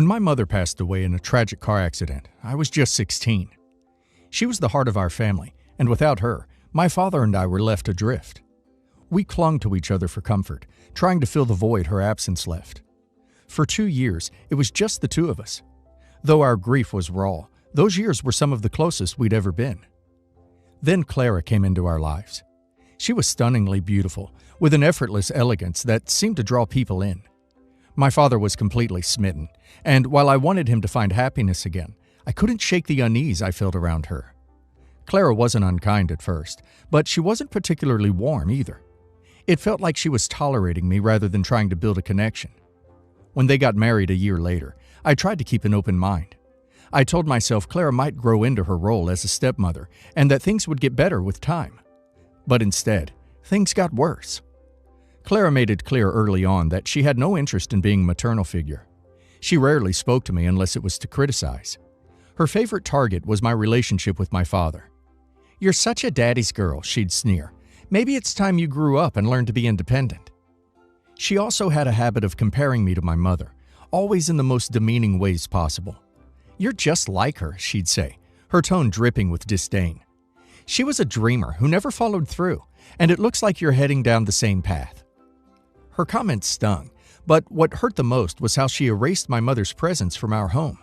When my mother passed away in a tragic car accident, I was just 16. She was the heart of our family, and without her, my father and I were left adrift. We clung to each other for comfort, trying to fill the void her absence left. For 2 years, it was just the two of us. Though our grief was raw, those years were some of the closest we'd ever been. Then Clara came into our lives. She was stunningly beautiful, with an effortless elegance that seemed to draw people in. My father was completely smitten, and while I wanted him to find happiness again, I couldn't shake the unease I felt around her. Clara wasn't unkind at first, but she wasn't particularly warm either. It felt like she was tolerating me rather than trying to build a connection. When they got married a year later, I tried to keep an open mind. I told myself Clara might grow into her role as a stepmother and that things would get better with time. But instead, things got worse. Clara made it clear early on that she had no interest in being a maternal figure. She rarely spoke to me unless it was to criticize. Her favorite target was my relationship with my father. "You're such a daddy's girl," she'd sneer. "Maybe it's time you grew up and learned to be independent." She also had a habit of comparing me to my mother, always in the most demeaning ways possible. "You're just like her," she'd say, her tone dripping with disdain. "She was a dreamer who never followed through, and it looks like you're heading down the same path." Her comments stung, but what hurt the most was how she erased my mother's presence from our home.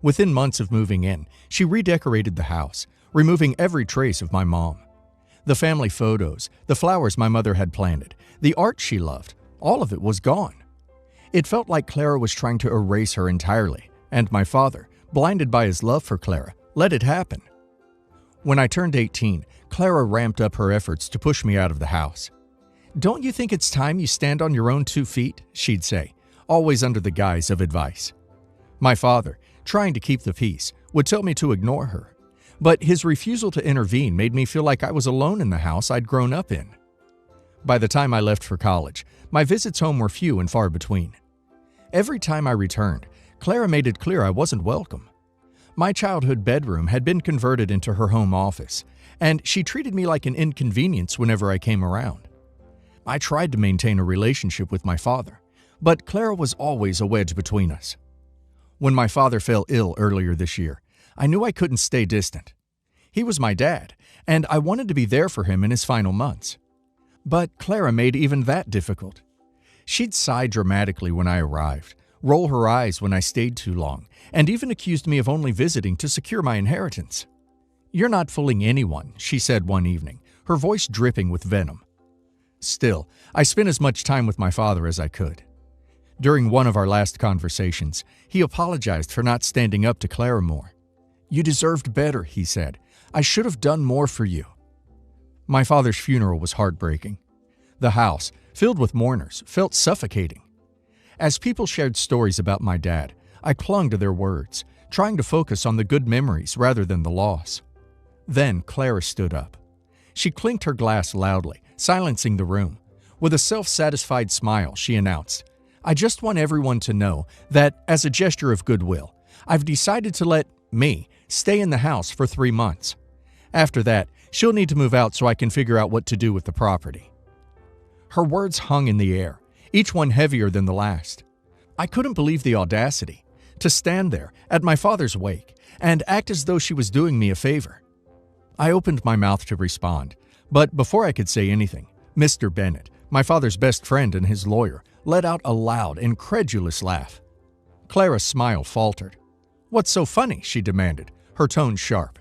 Within months of moving in, she redecorated the house, removing every trace of my mom. The family photos, the flowers my mother had planted, the art she loved, all of it was gone. It felt like Clara was trying to erase her entirely, and my father, blinded by his love for Clara, let it happen. When I turned 18, Clara ramped up her efforts to push me out of the house. "Don't you think it's time you stand on your own 2 feet?" she'd say, always under the guise of advice. My father, trying to keep the peace, would tell me to ignore her, but his refusal to intervene made me feel like I was alone in the house I'd grown up in. By the time I left for college, my visits home were few and far between. Every time I returned, Clara made it clear I wasn't welcome. My childhood bedroom had been converted into her home office, and she treated me like an inconvenience whenever I came around. I tried to maintain a relationship with my father, but Clara was always a wedge between us. When my father fell ill earlier this year, I knew I couldn't stay distant. He was my dad, and I wanted to be there for him in his final months. But Clara made even that difficult. She'd sigh dramatically when I arrived, roll her eyes when I stayed too long, and even accused me of only visiting to secure my inheritance. "You're not fooling anyone," she said one evening, her voice dripping with venom. Still, I spent as much time with my father as I could. During one of our last conversations, he apologized for not standing up to Clara more. "You deserved better," he said. "I should have done more for you." My father's funeral was heartbreaking. The house, filled with mourners, felt suffocating. As people shared stories about my dad, I clung to their words, trying to focus on the good memories rather than the loss. Then Clara stood up. She clinked her glass loudly, silencing the room. With a self-satisfied smile, she announced, "I just want everyone to know that, as a gesture of goodwill, I've decided to let me stay in the house for 3 months. After that, she'll need to move out so I can figure out what to do with the property." Her words hung in the air, each one heavier than the last. I couldn't believe the audacity, to stand there at my father's wake and act as though she was doing me a favor. I opened my mouth to respond, but before I could say anything, Mr. Bennett, my father's best friend and his lawyer, let out a loud, incredulous laugh. Clara's smile faltered. "What's so funny?" she demanded, her tone sharp.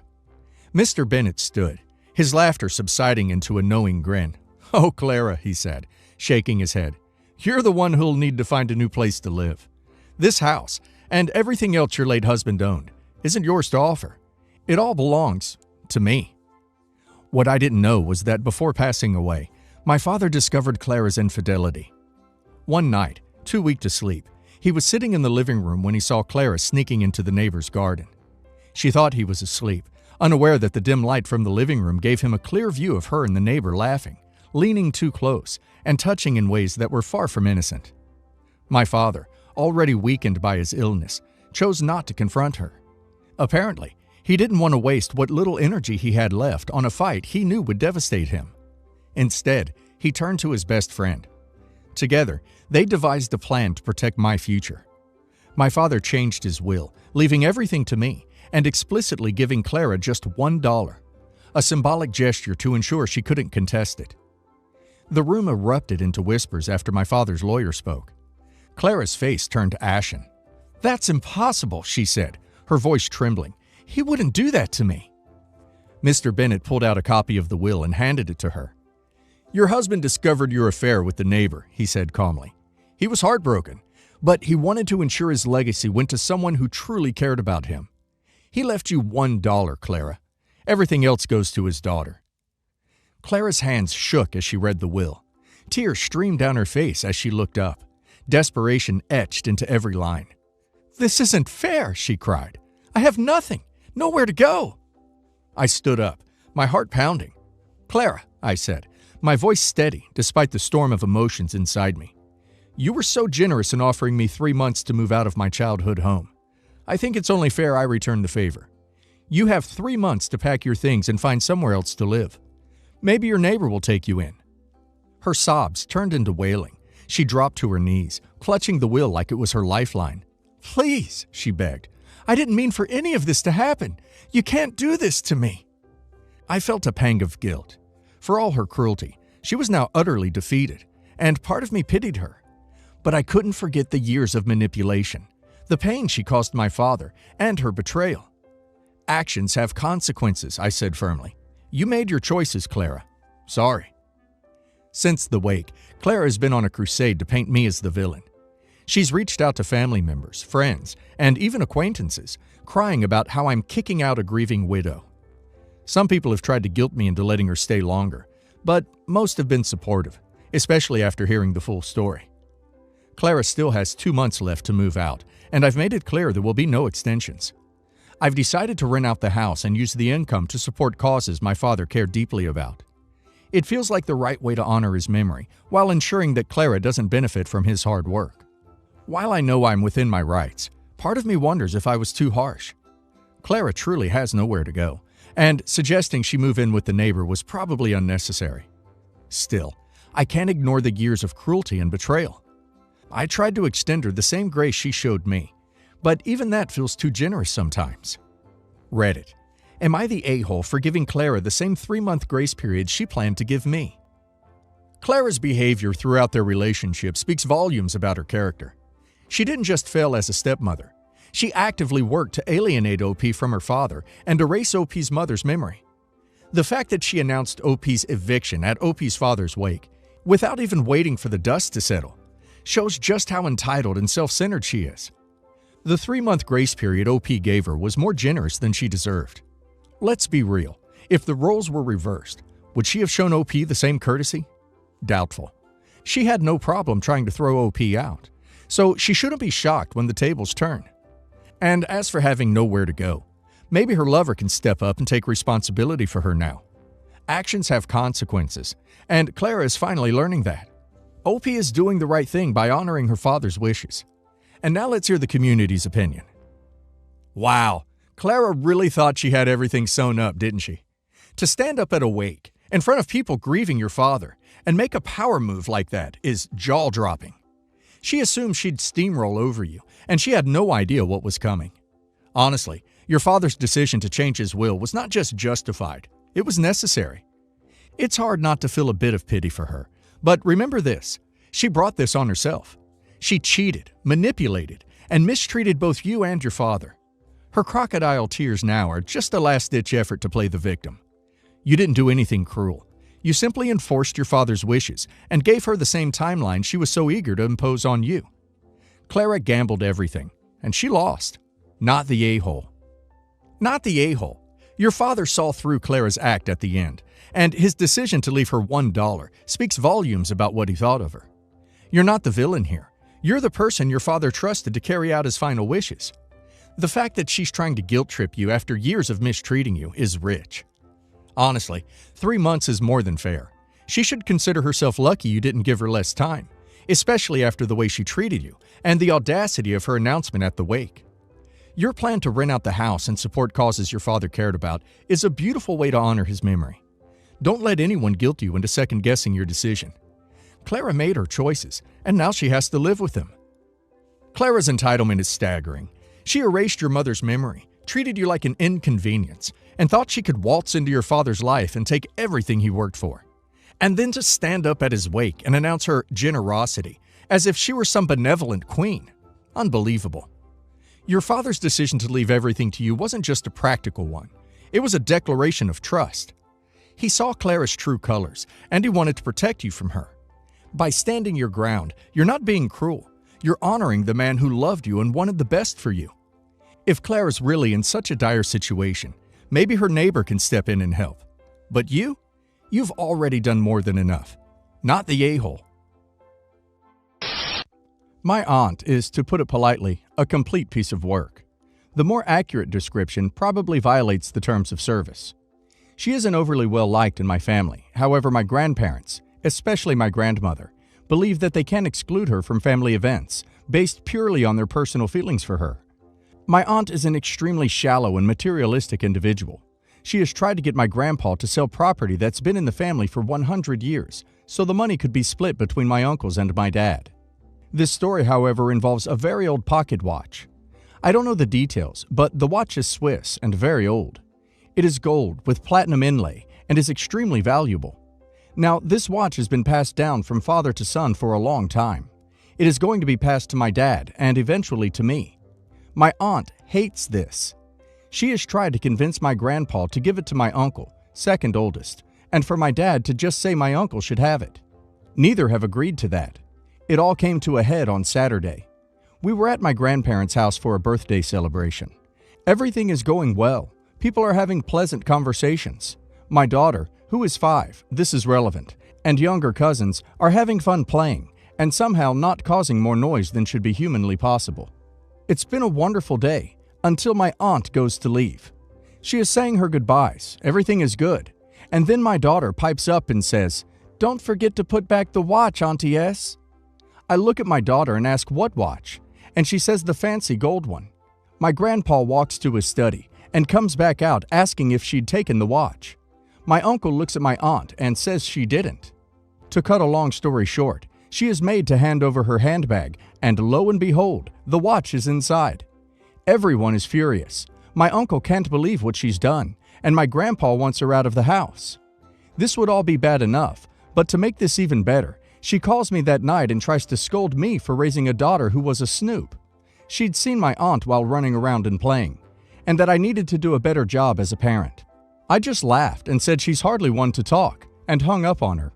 Mr. Bennett stood, his laughter subsiding into a knowing grin. "Oh, Clara," he said, shaking his head, "you're the one who'll need to find a new place to live. This house, and everything else your late husband owned, isn't yours to offer. It all belongs to me." What I didn't know was that before passing away, my father discovered Clara's infidelity. One night, too weak to sleep, he was sitting in the living room when he saw Clara sneaking into the neighbor's garden. She thought he was asleep, unaware that the dim light from the living room gave him a clear view of her and the neighbor laughing, leaning too close, and touching in ways that were far from innocent. My father, already weakened by his illness, chose not to confront her. Apparently, he didn't want to waste what little energy he had left on a fight he knew would devastate him. Instead, he turned to his best friend. Together, they devised a plan to protect my future. My father changed his will, leaving everything to me, and explicitly giving Clara just $1, a symbolic gesture to ensure she couldn't contest it. The room erupted into whispers after my father's lawyer spoke. Clara's face turned ashen. "That's impossible," she said, her voice trembling. "He wouldn't do that to me." Mr. Bennett pulled out a copy of the will and handed it to her. "Your husband discovered your affair with the neighbor," he said calmly. "He was heartbroken, but he wanted to ensure his legacy went to someone who truly cared about him. He left you $1, Clara. Everything else goes to his daughter." Clara's hands shook as she read the will. Tears streamed down her face as she looked up. Desperation etched into every line. "This isn't fair," she cried. "I have nothing, nowhere to go." I stood up, my heart pounding. "Clara," I said, my voice steady despite the storm of emotions inside me. "You were so generous in offering me 3 months to move out of my childhood home. I think it's only fair I return the favor. You have 3 months to pack your things and find somewhere else to live. Maybe your neighbor will take you in." Her sobs turned into wailing. She dropped to her knees, clutching the will like it was her lifeline. "Please," she begged. "I didn't mean for any of this to happen. You can't do this to me." I felt a pang of guilt. For all her cruelty, she was now utterly defeated, and part of me pitied her. But I couldn't forget the years of manipulation, the pain she caused my father, and her betrayal. "Actions have consequences," I said firmly. "You made your choices, Clara. Sorry." Since the wake, Clara has been on a crusade to paint me as the villain. She's reached out to family members, friends, and even acquaintances, crying about how I'm kicking out a grieving widow. Some people have tried to guilt me into letting her stay longer, but most have been supportive, especially after hearing the full story. Clara still has 2 months left to move out, and I've made it clear there will be no extensions. I've decided to rent out the house and use the income to support causes my father cared deeply about. It feels like the right way to honor his memory, while ensuring that Clara doesn't benefit from his hard work. While I know I'm within my rights, part of me wonders if I was too harsh. Clara truly has nowhere to go, and suggesting she move in with the neighbor was probably unnecessary. Still, I can't ignore the years of cruelty and betrayal. I tried to extend her the same grace she showed me, but even that feels too generous sometimes. Reddit: am I the a-hole for giving Clara the same 3-month grace period she planned to give me? Clara's behavior throughout their relationship speaks volumes about her character. She didn't just fail as a stepmother. She actively worked to alienate OP from her father and erase OP's mother's memory. The fact that she announced OP's eviction at OP's father's wake, without even waiting for the dust to settle, shows just how entitled and self-centered she is. The 3-month grace period OP gave her was more generous than she deserved. Let's be real, if the roles were reversed, would she have shown OP the same courtesy? Doubtful. She had no problem trying to throw OP out, so she shouldn't be shocked when the tables turn. And as for having nowhere to go, maybe her lover can step up and take responsibility for her now. Actions have consequences, and Clara is finally learning that. OP is doing the right thing by honoring her father's wishes. And now let's hear the community's opinion. Wow, Clara really thought she had everything sewn up, didn't she? To stand up at a wake, in front of people grieving your father, and make a power move like that is jaw-dropping. She assumed she'd steamroll over you, and she had no idea what was coming. Honestly, your father's decision to change his will was not just justified, it was necessary. It's hard not to feel a bit of pity for her, but remember this, she brought this on herself. She cheated, manipulated, and mistreated both you and your father. Her crocodile tears now are just a last-ditch effort to play the victim. You didn't do anything cruel. You simply enforced your father's wishes and gave her the same timeline she was so eager to impose on you. Clara gambled everything, and she lost. Not the a-hole. Not the a-hole. Your father saw through Clara's act at the end, and his decision to leave her $1 speaks volumes about what he thought of her. You're not the villain here. You're the person your father trusted to carry out his final wishes. The fact that she's trying to guilt-trip you after years of mistreating you is rich. Honestly, 3 months is more than fair. She should consider herself lucky you didn't give her less time, especially after the way she treated you and the audacity of her announcement at the wake. Your plan to rent out the house and support causes your father cared about is a beautiful way to honor his memory. Don't let anyone guilt you into second-guessing your decision. Clara made her choices, and now she has to live with them. Clara's entitlement is staggering. She erased your mother's memory, treated you like an inconvenience, and thought she could waltz into your father's life and take everything he worked for. And then to stand up at his wake and announce her generosity, as if she were some benevolent queen. Unbelievable. Your father's decision to leave everything to you wasn't just a practical one. It was a declaration of trust. He saw Clara's true colors, and he wanted to protect you from her. By standing your ground, you're not being cruel. You're honoring the man who loved you and wanted the best for you. If Clara's really in such a dire situation, maybe her neighbor can step in and help. But you've already done more than enough. Not the a-hole. My aunt is, to put it politely, a complete piece of work. The more accurate description probably violates the terms of service. She isn't overly well liked in my family. However, my grandparents, especially my grandmother, believe that they can't exclude her from family events, based purely on their personal feelings for her. My aunt is an extremely shallow and materialistic individual. She has tried to get my grandpa to sell property that's been in the family for 100 years, so the money could be split between my uncles and my dad. This story, however, involves a very old pocket watch. I don't know the details, but the watch is Swiss and very old. It is gold with platinum inlay and is extremely valuable. Now, this watch has been passed down from father to son for a long time. It is going to be passed to my dad and eventually to me. My aunt hates this. She has tried to convince my grandpa to give it to my uncle, second oldest, and for my dad to just say my uncle should have it. Neither have agreed to that. It all came to a head on Saturday. We were at my grandparents' house for a birthday celebration. Everything is going well. People are having pleasant conversations. My daughter, who is 5, this is relevant, and younger cousins are having fun playing and somehow not causing more noise than should be humanly possible. It's been a wonderful day until my aunt goes to leave. She is saying her goodbyes. Everything is good. And then my daughter pipes up and says, "Don't forget to put back the watch, Auntie S." I look at my daughter and ask what watch, and she says the fancy gold one. My grandpa walks to his study and comes back out asking if she'd taken the watch. My uncle looks at my aunt and says she didn't. To cut a long story short, she is made to hand over her handbag, and lo and behold, the watch is inside. Everyone is furious. My uncle can't believe what she's done, and my grandpa wants her out of the house. This would all be bad enough, but to make this even better, she calls me that night and tries to scold me for raising a daughter who was a snoop. She'd seen my aunt while running around and playing, and that I needed to do a better job as a parent. I just laughed and said she's hardly one to talk, and hung up on her.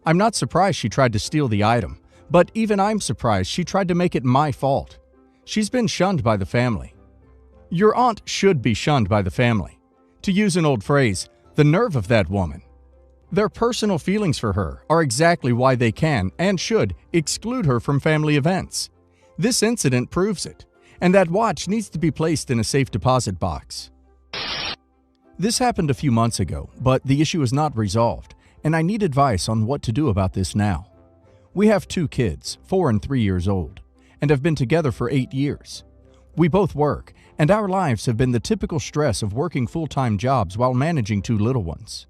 I'm not surprised she tried to steal the item, but even I'm surprised she tried to make it my fault. She's been shunned by the family. Your aunt should be shunned by the family. To use an old phrase, the nerve of that woman. Their personal feelings for her are exactly why they can and should exclude her from family events. This incident proves it, and that watch needs to be placed in a safe deposit box. This happened a few months ago, but the issue is not resolved, and I need advice on what to do about this now. We have 2 kids, 4 and 3 years old, and have been together for 8 years. We both work, and our lives have been the typical stress of working full-time jobs while managing 2 little ones.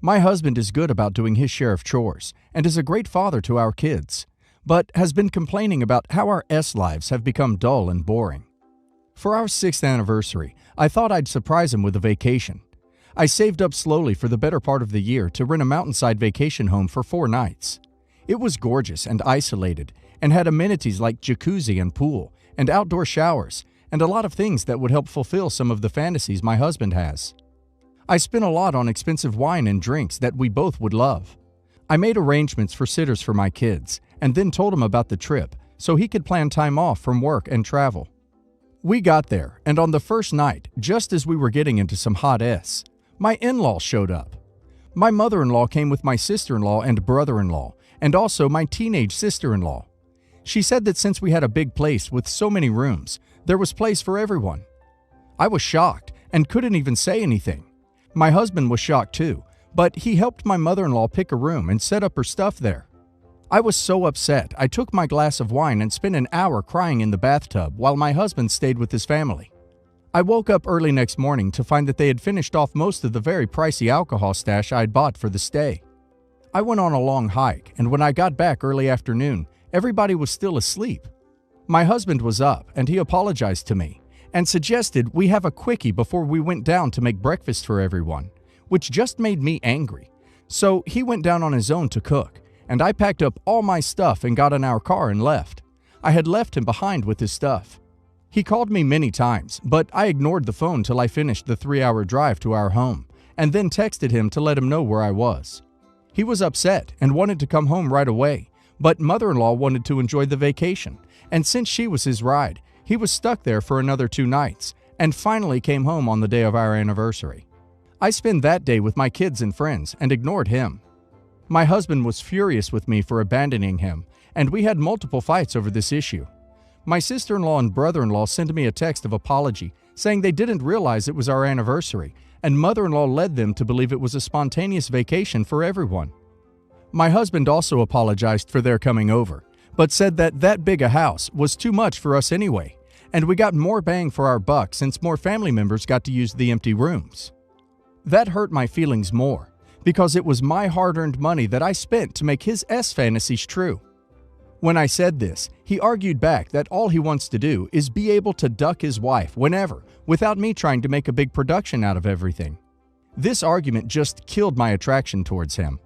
My husband is good about doing his share of chores and is a great father to our kids, but has been complaining about how our lives have become dull and boring. For our 6th anniversary, I thought I'd surprise him with a vacation. I saved up slowly for the better part of the year to rent a mountainside vacation home for 4 nights. It was gorgeous and isolated and had amenities like jacuzzi and pool and outdoor showers and a lot of things that would help fulfill some of the fantasies my husband has. I spent a lot on expensive wine and drinks that we both would love. I made arrangements for sitters for my kids and then told him about the trip so he could plan time off from work and travel. We got there, and on the first night, just as we were getting into some hot my in-laws showed up. My mother-in-law came with my sister-in-law and brother-in-law, and also my teenage sister-in-law. She said that since we had a big place with so many rooms, there was place for everyone. I was shocked and couldn't even say anything. My husband was shocked too, but he helped my mother-in-law pick a room and set up her stuff there. I was so upset, I took my glass of wine and spent an hour crying in the bathtub while my husband stayed with his family. I woke up early next morning to find that they had finished off most of the very pricey alcohol stash I'd bought for the stay. I went on a long hike, and when I got back early afternoon, everybody was still asleep. My husband was up and he apologized to me and suggested we have a quickie before we went down to make breakfast for everyone, which just made me angry. So he went down on his own to cook, and I packed up all my stuff and got in our car and left. I had left him behind with his stuff. He called me many times, but I ignored the phone till I finished the 3-hour drive to our home, and then texted him to let him know where I was. He was upset and wanted to come home right away, but mother-in-law wanted to enjoy the vacation, and since she was his ride, he was stuck there for another 2 nights, and finally came home on the day of our anniversary. I spent that day with my kids and friends and ignored him. My husband was furious with me for abandoning him, and we had multiple fights over this issue. My sister-in-law and brother-in-law sent me a text of apology, saying they didn't realize it was our anniversary, and mother-in-law led them to believe it was a spontaneous vacation for everyone. My husband also apologized for their coming over, but said that big a house was too much for us anyway, and we got more bang for our buck since more family members got to use the empty rooms. That hurt my feelings more, because it was my hard-earned money that I spent to make his fantasies true. When I said this, he argued back that all he wants to do is be able to duck his wife whenever, without me trying to make a big production out of everything. This argument just killed my attraction towards him.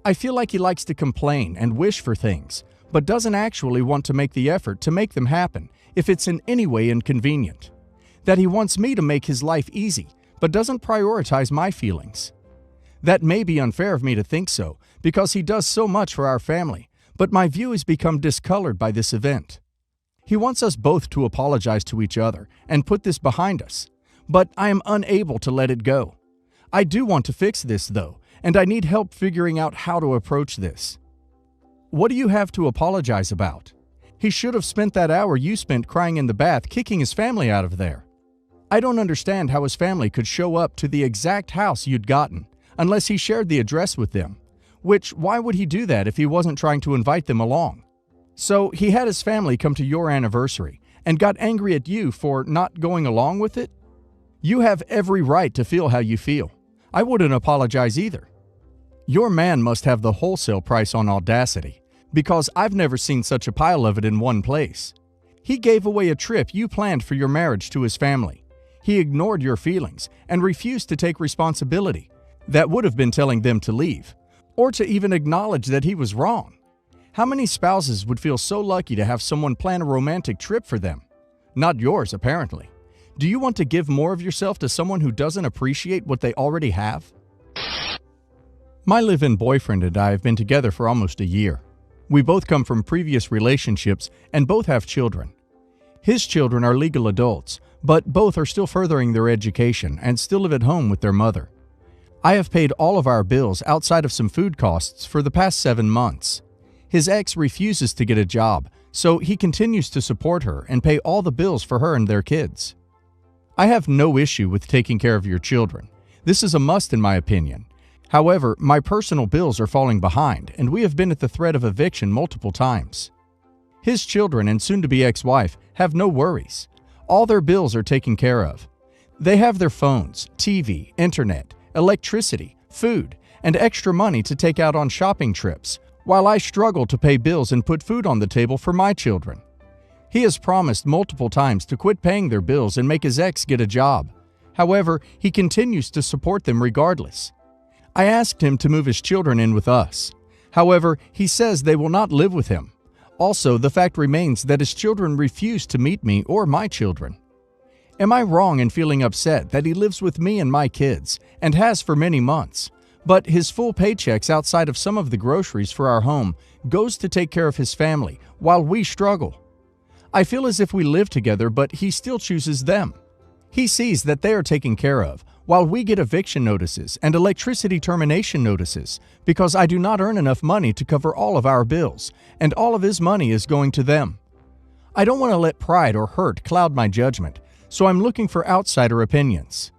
I feel like he likes to complain and wish for things, but doesn't actually want to make the effort to make them happen if it's in any way inconvenient. That he wants me to make his life easy, but doesn't prioritize my feelings. That may be unfair of me to think so, because he does so much for our family, but my view has become discolored by this event. He wants us both to apologize to each other and put this behind us, but I am unable to let it go. I do want to fix this, though, and I need help figuring out how to approach this. What do you have to apologize about? He should have spent that hour you spent crying in the bath kicking his family out of there. I don't understand how his family could show up to the exact house you'd gotten, unless he shared the address with them. Which, why would he do that if he wasn't trying to invite them along? So he had his family come to your anniversary and got angry at you for not going along with it? You have every right to feel how you feel. I wouldn't apologize either. Your man must have the wholesale price on audacity, because I've never seen such a pile of it in one place. He gave away a trip you planned for your marriage to his family. He ignored your feelings and refused to take responsibility. That would have been telling them to leave, or to even acknowledge that he was wrong. How many spouses would feel so lucky to have someone plan a romantic trip for them? Not yours, apparently. Do you want to give more of yourself to someone who doesn't appreciate what they already have? My live-in boyfriend and I have been together for almost a year. We both come from previous relationships and both have children. His children are legal adults, but both are still furthering their education and still live at home with their mother. I have paid all of our bills outside of some food costs for the past 7 months. His ex refuses to get a job, so he continues to support her and pay all the bills for her and their kids. I have no issue with taking care of your children. This is a must in my opinion. However, my personal bills are falling behind, and we have been at the threat of eviction multiple times. His children and soon-to-be ex-wife have no worries. All their bills are taken care of. They have their phones, TV, internet, electricity, food, and extra money to take out on shopping trips, while I struggle to pay bills and put food on the table for my children. He has promised multiple times to quit paying their bills and make his ex get a job. However, he continues to support them regardless. I asked him to move his children in with us. However, he says they will not live with him. Also, the fact remains that his children refuse to meet me or my children. Am I wrong in feeling upset that he lives with me and my kids, and has for many months, but his full paychecks outside of some of the groceries for our home goes to take care of his family while we struggle? I feel as if we live together, but he still chooses them. He sees that they are taken care of, while we get eviction notices and electricity termination notices because I do not earn enough money to cover all of our bills, and all of his money is going to them. I don't want to let pride or hurt cloud my judgment, so I'm looking for outsider opinions.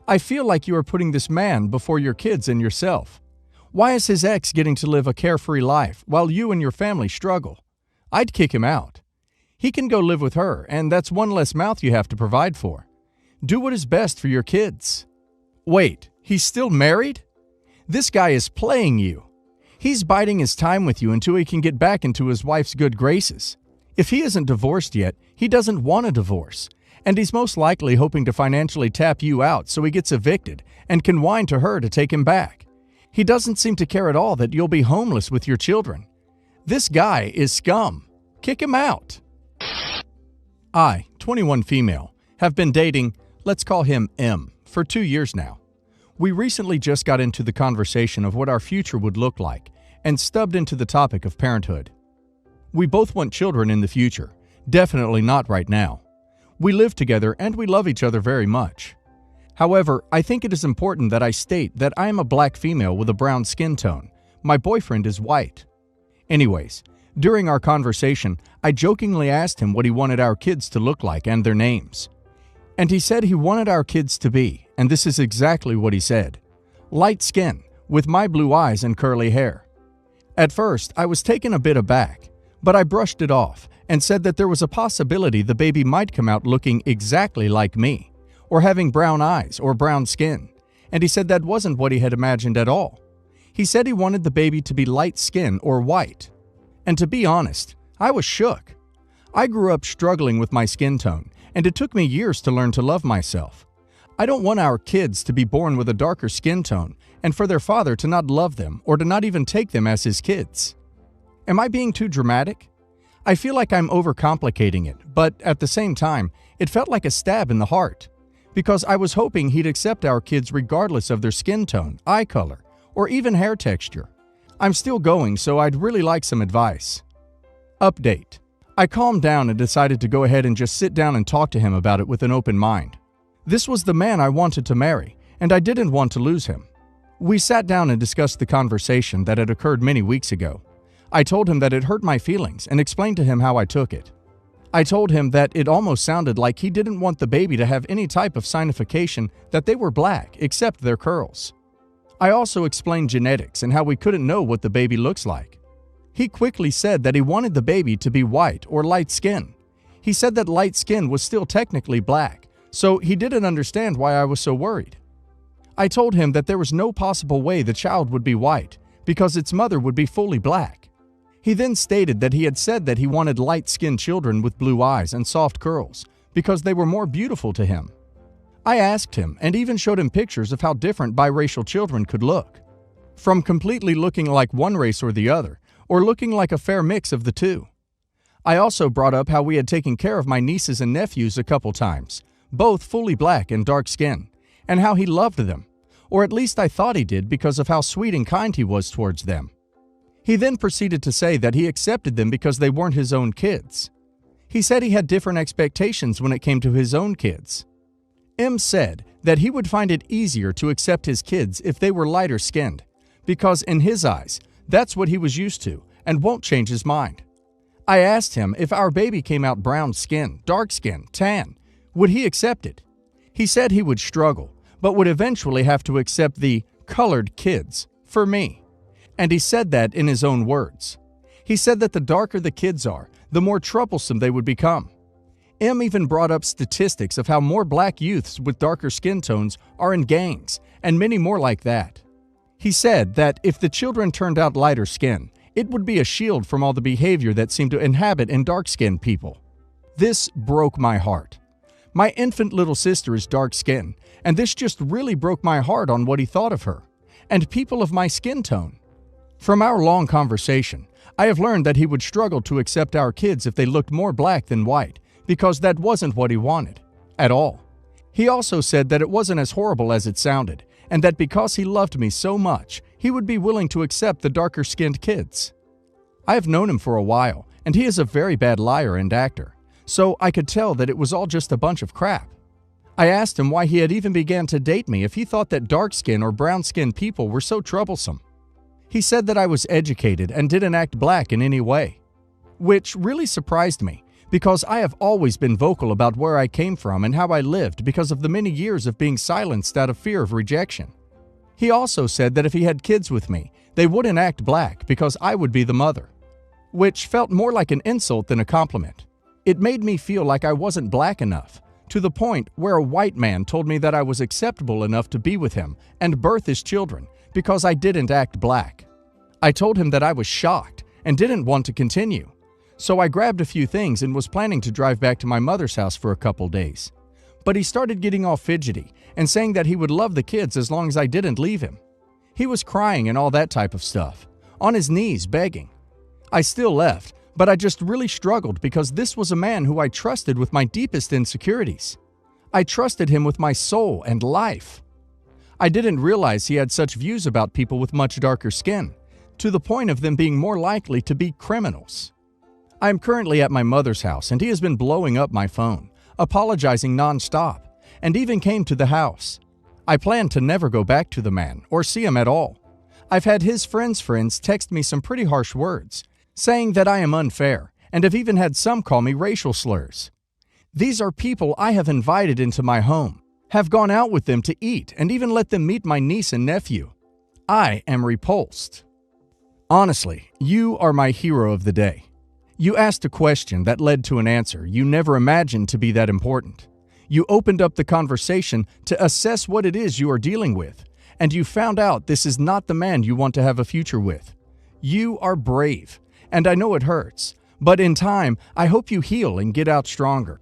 I feel like you are putting this man before your kids and yourself. Why is his ex getting to live a carefree life while you and your family struggle? I'd kick him out. He can go live with her, and that's one less mouth you have to provide for. Do what is best for your kids. Wait, he's still married? This guy is playing you. He's biding his time with you until he can get back into his wife's good graces. If he isn't divorced yet, he doesn't want a divorce, and he's most likely hoping to financially tap you out so he gets evicted and can whine to her to take him back. He doesn't seem to care at all that you'll be homeless with your children. This guy is scum. Kick him out. I, 21 female, have been dating, let's call him M, for 2 years now. We recently just got into the conversation of what our future would look like and stubbed into the topic of parenthood. We both want children in the future, definitely not right now. We live together and we love each other very much. However, I think it is important that I state that I am a black female with a brown skin tone. My boyfriend is white. Anyways, during our conversation, I jokingly asked him what he wanted our kids to look like and their names. And he said he wanted our kids to be, and this is exactly what he said, light skin, with my blue eyes and curly hair. At first, I was taken a bit aback, but I brushed it off and said that there was a possibility the baby might come out looking exactly like me, or having brown eyes or brown skin, and he said that wasn't what he had imagined at all. He said he wanted the baby to be light skin or white. And to be honest, I was shook. I grew up struggling with my skin tone, and it took me years to learn to love myself. I don't want our kids to be born with a darker skin tone and for their father to not love them or to not even take them as his kids. Am I being too dramatic? I feel like I'm overcomplicating it, but at the same time, it felt like a stab in the heart, because I was hoping he'd accept our kids regardless of their skin tone, eye color, or even hair texture. I'm still going, so I'd really like some advice. Update. I calmed down and decided to go ahead and just sit down and talk to him about it with an open mind. This was the man I wanted to marry, and I didn't want to lose him. We sat down and discussed the conversation that had occurred many weeks ago. I told him that it hurt my feelings and explained to him how I took it. I told him that it almost sounded like he didn't want the baby to have any type of signification that they were black except their curls. I also explained genetics and how we couldn't know what the baby looks like. He quickly said that he wanted the baby to be white or light skin. He said that light skin was still technically black, so he didn't understand why I was so worried. I told him that there was no possible way the child would be white because its mother would be fully black. He then stated that he had said that he wanted light-skinned children with blue eyes and soft curls because they were more beautiful to him. I asked him and even showed him pictures of how different biracial children could look, from completely looking like one race or the other, or looking like a fair mix of the two. I also brought up how we had taken care of my nieces and nephews a couple times, both fully black and dark skin, and how he loved them, or at least I thought he did because of how sweet and kind he was towards them. He then proceeded to say that he accepted them because they weren't his own kids. He said he had different expectations when it came to his own kids. M said that he would find it easier to accept his kids if they were lighter skinned, because in his eyes, that's what he was used to and won't change his mind. I asked him if our baby came out brown skin, dark skin, tan, would he accept it? He said he would struggle, but would eventually have to accept the colored kids for me. And he said that in his own words. He said that the darker the kids are, the more troublesome they would become. M even brought up statistics of how more black youths with darker skin tones are in gangs, and many more like that. He said that if the children turned out lighter skin, it would be a shield from all the behavior that seemed to inhabit in dark-skinned people. This broke my heart. My infant little sister is dark skinned, and this just really broke my heart on what he thought of her, and people of my skin tone. From our long conversation, I have learned that he would struggle to accept our kids if they looked more black than white, because that wasn't what he wanted, at all. He also said that it wasn't as horrible as it sounded, and that because he loved me so much, he would be willing to accept the darker-skinned kids. I have known him for a while, and he is a very bad liar and actor, so I could tell that it was all just a bunch of crap. I asked him why he had even began to date me if he thought that dark-skinned or brown-skinned people were so troublesome. He said that I was educated and didn't act black in any way, which really surprised me because I have always been vocal about where I came from and how I lived because of the many years of being silenced out of fear of rejection. He also said that if he had kids with me, they wouldn't act black because I would be the mother, which felt more like an insult than a compliment. It made me feel like I wasn't black enough, to the point where a white man told me that I was acceptable enough to be with him and birth his children because I didn't act black. I told him that I was shocked and didn't want to continue. So I grabbed a few things and was planning to drive back to my mother's house for a couple days. But he started getting all fidgety and saying that he would love the kids as long as I didn't leave him. He was crying and all that type of stuff, on his knees begging. I still left, but I just really struggled because this was a man who I trusted with my deepest insecurities. I trusted him with my soul and life. I didn't realize he had such views about people with much darker skin, to the point of them being more likely to be criminals. I am currently at my mother's house and he has been blowing up my phone, apologizing nonstop, and even came to the house. I plan to never go back to the man or see him at all. I've had his friends' friends text me some pretty harsh words, saying that I am unfair, and have even had some call me racial slurs. These are people I have invited into my home, have gone out with them to eat, and even let them meet my niece and nephew. I am repulsed. Honestly, you are my hero of the day. You asked a question that led to an answer you never imagined to be that important. You opened up the conversation to assess what it is you are dealing with, and you found out this is not the man you want to have a future with. You are brave, and I know it hurts, but in time, I hope you heal and get out stronger.